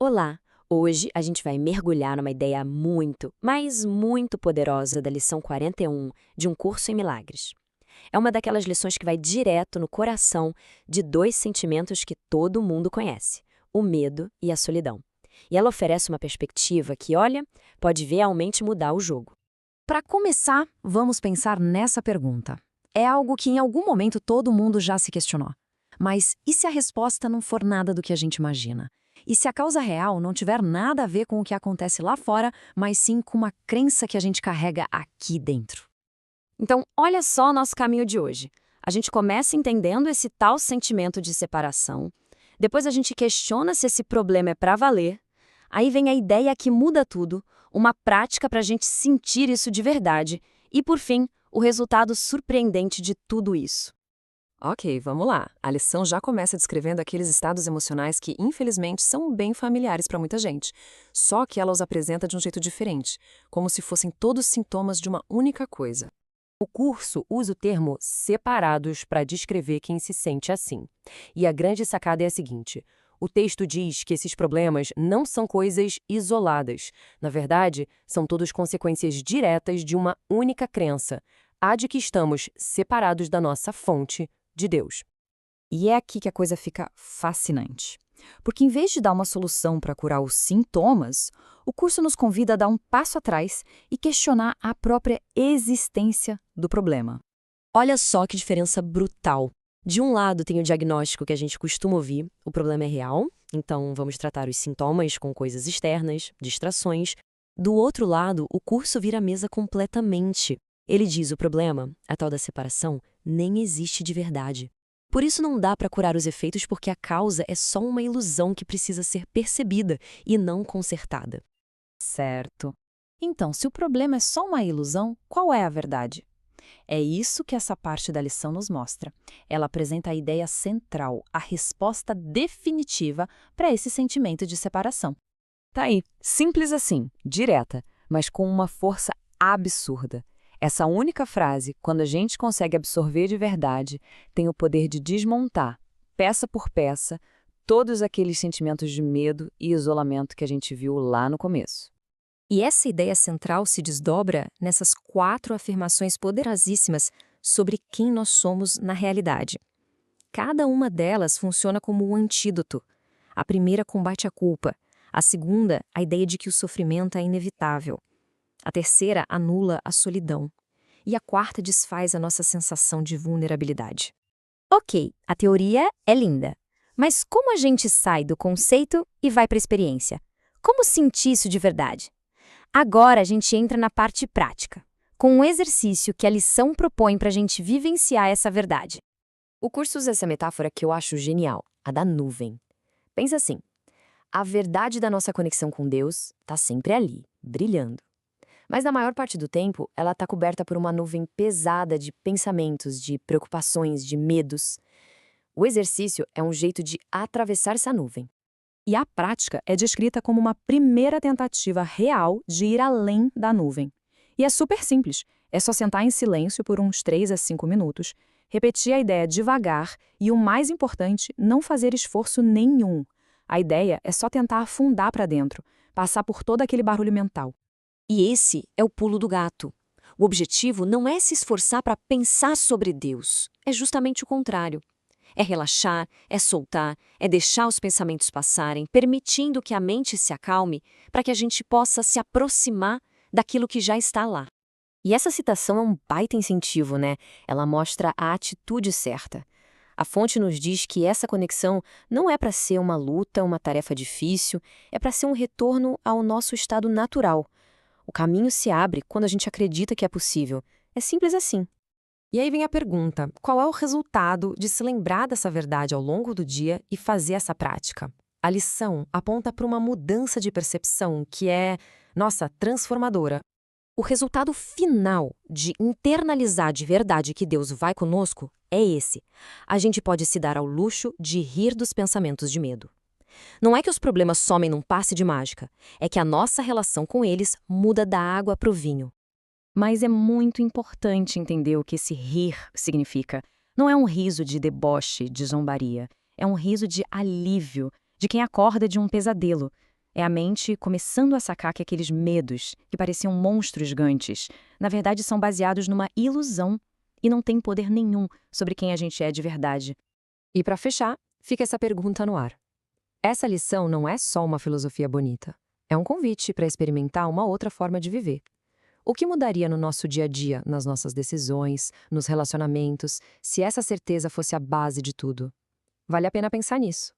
Olá! Hoje a gente vai mergulhar numa ideia muito, mas muito poderosa da lição 41 de Um Curso em Milagres. É uma daquelas lições que vai direto no coração de dois sentimentos que todo mundo conhece: o medo e a solidão. E ela oferece uma perspectiva que, olha, pode realmente mudar o jogo. Para começar, vamos pensar nessa pergunta. É algo que em algum momento todo mundo já se questionou. Mas e se a resposta não for nada do que a gente imagina? E se a causa real não tiver nada a ver com o que acontece lá fora, mas sim com uma crença que a gente carrega aqui dentro? Então, olha só o nosso caminho de hoje. A gente começa entendendo esse tal sentimento de separação, depois a gente questiona se esse problema é para valer, aí vem a ideia que muda tudo, uma prática para a gente sentir isso de verdade, e por fim, o resultado surpreendente de tudo isso. Ok, vamos lá. A lição já começa descrevendo aqueles estados emocionais que, infelizmente, são bem familiares para muita gente. Só que ela os apresenta de um jeito diferente, como se fossem todos sintomas de uma única coisa. O curso usa o termo separados para descrever quem se sente assim. E a grande sacada é a seguinte: o texto diz que esses problemas não são coisas isoladas. Na verdade, são todas consequências diretas de uma única crença, a de que estamos separados da nossa fonte, de Deus. E é aqui que a coisa fica fascinante. Porque em vez de dar uma solução para curar os sintomas, o curso nos convida a dar um passo atrás e questionar a própria existência do problema. Olha só que diferença brutal. De um lado tem o diagnóstico que a gente costuma ouvir: o problema é real, então vamos tratar os sintomas com coisas externas, distrações. Do outro lado, o curso vira a mesa completamente. Ele diz: o problema, a tal da separação, nem existe de verdade. Por isso não dá para curar os efeitos, porque a causa é só uma ilusão que precisa ser percebida e não consertada. Certo. Então, se o problema é só uma ilusão, qual é a verdade? É isso que essa parte da lição nos mostra. Ela apresenta a ideia central, a resposta definitiva para esse sentimento de separação. Tá aí, simples assim, direta, mas com uma força absurda. Essa única frase, quando a gente consegue absorver de verdade, tem o poder de desmontar, peça por peça, todos aqueles sentimentos de medo e isolamento que a gente viu lá no começo. E essa ideia central se desdobra nessas 4 afirmações poderosíssimas sobre quem nós somos na realidade. Cada uma delas funciona como um antídoto. A primeira combate a culpa, a segunda, a ideia de que o sofrimento é inevitável. A terceira anula a solidão. E a quarta desfaz a nossa sensação de vulnerabilidade. Ok, a teoria é linda. Mas como a gente sai do conceito e vai para a experiência? Como sentir isso de verdade? Agora a gente entra na parte prática, com um exercício que a lição propõe para a gente vivenciar essa verdade. O curso usa essa metáfora que eu acho genial, a da nuvem. Pensa assim: a verdade da nossa conexão com Deus está sempre ali, brilhando. Mas na maior parte do tempo, ela está coberta por uma nuvem pesada de pensamentos, de preocupações, de medos. O exercício é um jeito de atravessar essa nuvem. E a prática é descrita como uma primeira tentativa real de ir além da nuvem. E é super simples, é só sentar em silêncio por uns 3 a 5 minutos, repetir a ideia devagar e, o mais importante, não fazer esforço nenhum. A ideia é só tentar afundar para dentro, passar por todo aquele barulho mental. E esse é o pulo do gato. O objetivo não é se esforçar para pensar sobre Deus. É justamente o contrário. É relaxar, é soltar, é deixar os pensamentos passarem, permitindo que a mente se acalme para que a gente possa se aproximar daquilo que já está lá. E essa citação é um baita incentivo, né? Ela mostra a atitude certa. A fonte nos diz que essa conexão não é para ser uma luta, uma tarefa difícil, é para ser um retorno ao nosso estado natural. O caminho se abre quando a gente acredita que é possível. É simples assim. E aí vem a pergunta: qual é o resultado de se lembrar dessa verdade ao longo do dia e fazer essa prática? A lição aponta para uma mudança de percepção que é, nossa, transformadora. O resultado final de internalizar de verdade que Deus vai conosco é esse. A gente pode se dar ao luxo de rir dos pensamentos de medo. Não é que os problemas somem num passe de mágica, é que a nossa relação com eles muda da água para o vinho. Mas é muito importante entender o que esse rir significa. Não é um riso de deboche, de zombaria. É um riso de alívio, de quem acorda de um pesadelo, É a mente começando a sacar que aqueles medos, que pareciam monstros gigantes, na verdade são baseados numa ilusão e não têm poder nenhum sobre quem a gente é de verdade. E para fechar, fica essa pergunta no ar. Essa lição não é só uma filosofia bonita. É um convite para experimentar uma outra forma de viver. O que mudaria no nosso dia a dia, nas nossas decisões, nos relacionamentos, se essa certeza fosse a base de tudo? Vale a pena pensar nisso.